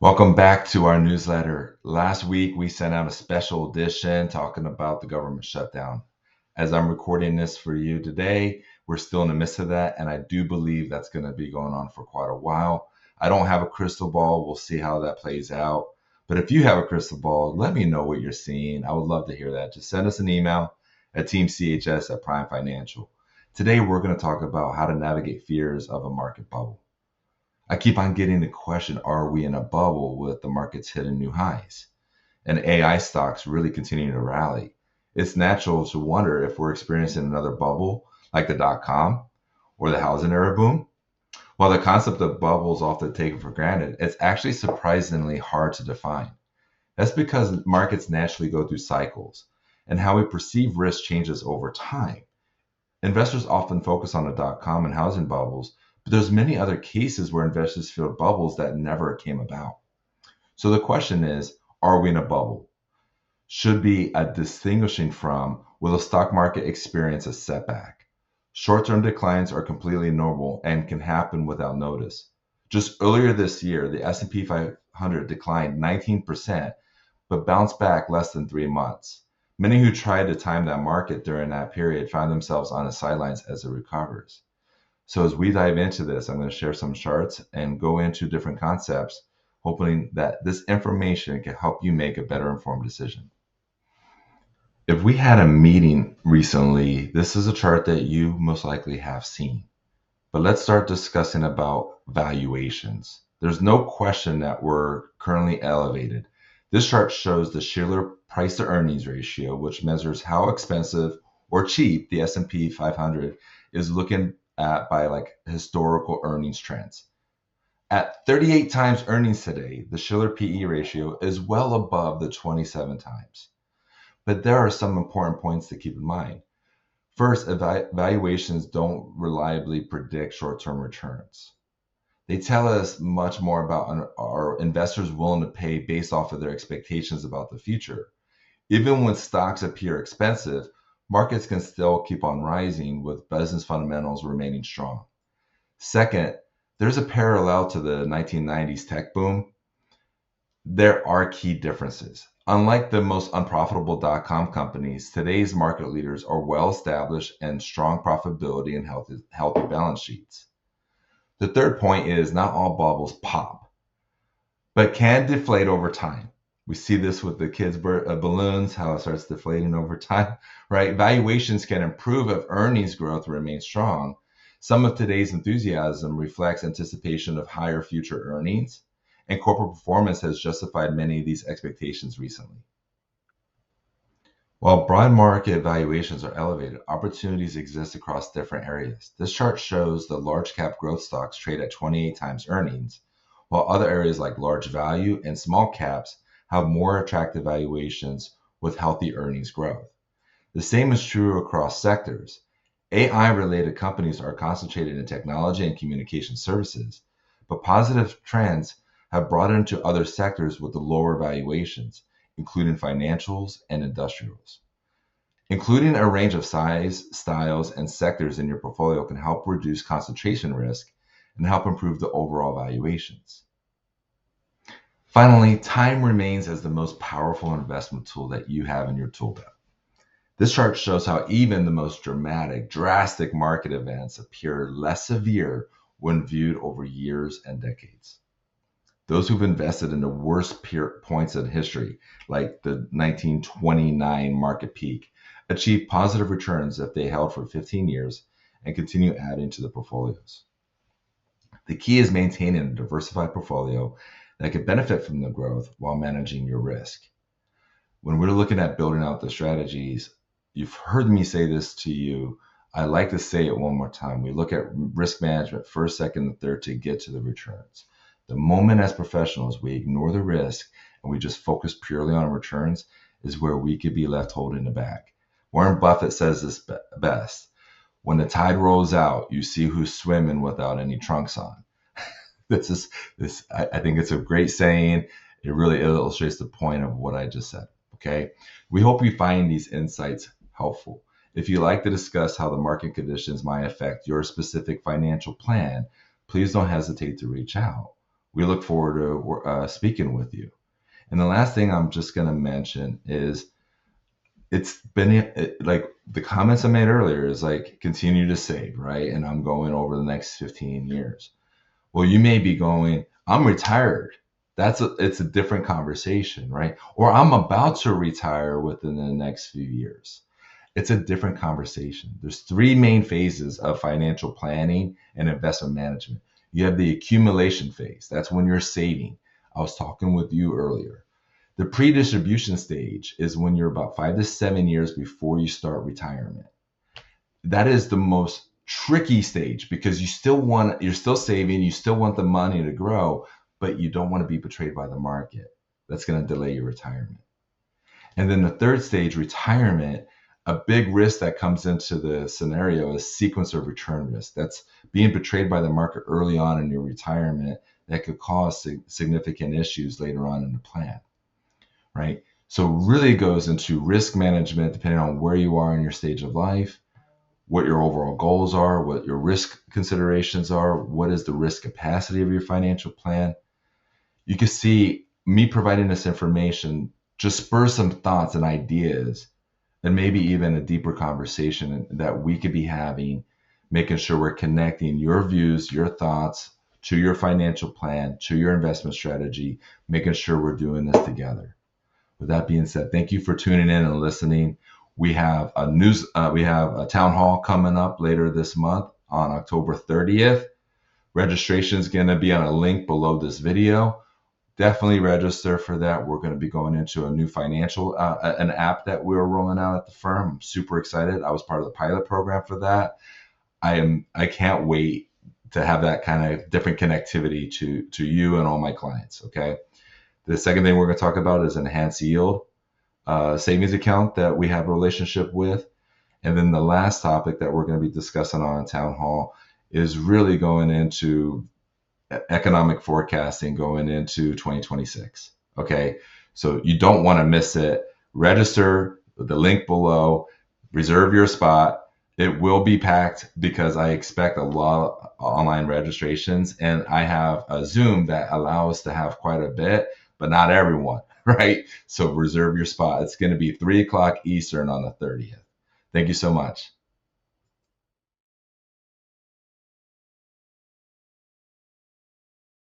Welcome back to our newsletter. Last week, we sent out a special edition talking about the government shutdown. As I'm recording this for you today, we're still in the midst of that, and I do believe that's going to be going on for quite a while. I don't have a crystal ball. We'll see how that plays out. But if you have a crystal ball, let me know what you're seeing. I would love to hear that. Just send us an email at teamchs@Prime Financial. Today, we're going to talk about how to navigate fears of a market bubble. I keep on getting the question, are we in a bubble with the markets hitting new highs and AI stocks really continuing to rally? It's natural to wonder if we're experiencing another bubble like the dot-com or the housing era boom. While the concept of bubbles is often taken for granted, it's actually surprisingly hard to define. That's because markets naturally go through cycles, and how we perceive risk changes over time. Investors often focus on the dot-com and housing bubbles, but there's many other cases where investors feel bubbles that never came about. So the question is, are we in a bubble? Should be a distinguishing from, will the stock market experience a setback? Short-term declines are completely normal and can happen without notice. Just earlier this year, the S&P 500 declined 19%, but bounced back less than 3 months. Many who tried to time that market during that period find themselves on the sidelines as it recovers. So as we dive into this, I'm going to share some charts and go into different concepts, hoping that this information can help you make a better informed decision. If we had a meeting recently, this is a chart that you most likely have seen. But let's start discussing about valuations. There's no question that we're currently elevated. This chart shows the Shiller price to earnings ratio, which measures how expensive or cheap the S&P 500 is looking at by like historical earnings trends. At 38 times earnings today, the Shiller PE ratio is well above the 27 times. But there are some important points to keep in mind. First, valuations don't reliably predict short-term returns. They tell us much more about are investors willing to pay based off of their expectations about the future. Even when stocks appear expensive, markets can still keep on rising with business fundamentals remaining strong. Second, there's a parallel to the 1990s tech boom. There are key differences. Unlike the most unprofitable dot-com companies, today's market leaders are well established and strong profitability and healthy balance sheets. The third point is not all bubbles pop, but can deflate over time. We see this with the kids' balloons, how it starts deflating over time, right? Valuations can improve if earnings growth remains strong. Some of today's enthusiasm reflects anticipation of higher future earnings, and corporate performance has justified many of these expectations recently. While broad market valuations are elevated, opportunities exist across different areas. This chart shows the large cap growth stocks trade at 28 times earnings, while other areas like large value and small caps have more attractive valuations with healthy earnings growth. The same is true across sectors. AI-related companies are concentrated in technology and communication services, but positive trends have brought into other sectors with the lower valuations, including financials and industrials. Including a range of size, styles, and sectors in your portfolio can help reduce concentration risk and help improve the overall valuations. Finally, time remains as the most powerful investment tool that you have in your tool belt. This chart shows how even the most drastic market events appear less severe when viewed over years and decades. Those who've invested in the worst points in history, like the 1929 market peak, achieve positive returns if they held for 15 years and continue adding to the portfolios. The key is maintaining a diversified portfolio that can benefit from the growth while managing your risk. When we're looking at building out the strategies, you've heard me say this to you. I like to say it one more time. We look at risk management first, second, and third to get to the returns. The moment as professionals we ignore the risk and we just focus purely on returns is where we could be left holding the bag. Warren Buffett says this best. When the tide rolls out, you see who's swimming without any trunks on. I think it's a great saying. It really illustrates the point of what I just said. Okay. We hope you find these insights helpful. If you'd like to discuss how the market conditions might affect your specific financial plan, please don't hesitate to reach out. We look forward to speaking with you. And the last thing I'm just going to mention is it's been like the comments I made earlier is like continue to save, right? And I'm going over the next 15 years. Well, you may be going, I'm retired. It's a different conversation, right? Or I'm about to retire within the next few years. It's a different conversation. There's three main phases of financial planning and investment management. You have the accumulation phase. That's when you're saving. I was talking with you earlier. The pre-distribution stage is when you're about 5 to 7 years before you start retirement. That is the most tricky stage because you're still saving, you still want the money to grow, but you don't want to be betrayed by the market. That's going to delay your retirement. And then the third stage, retirement, a big risk that comes into the scenario is sequence of return risk. That's being betrayed by the market early on in your retirement that could cause significant issues later on in the plan, right? So really it goes into risk management depending on where you are in your stage of life, what your overall goals are, what your risk considerations are, what is the risk capacity of your financial plan. You can see me providing this information just spurs some thoughts and ideas, and maybe even a deeper conversation that we could be having, making sure we're connecting your views, your thoughts to your financial plan, to your investment strategy, making sure we're doing this together. With that being said, thank you for tuning in and listening. We have a town hall coming up later this month on October 30th. Registration is going to be on a link below this video. Definitely register for that. We're going to be going into a new financial an app that we're rolling out at the firm. I'm super excited. I was part of the pilot program for that. I can't wait to have that kind of different connectivity to you and all my clients. Okay. The second thing we're going to talk about is enhanced yield savings account that we have a relationship with. And then the last topic that we're going to be discussing on town hall is really going into economic forecasting going into 2026. Okay. So you don't want to miss it. Register with the link below, reserve your spot. It will be packed because I expect a lot of online registrations, and I have a Zoom that allows us to have quite a bit, but not everyone, right? So reserve your spot. It's going to be 3 o'clock Eastern on the 30th. Thank you so much.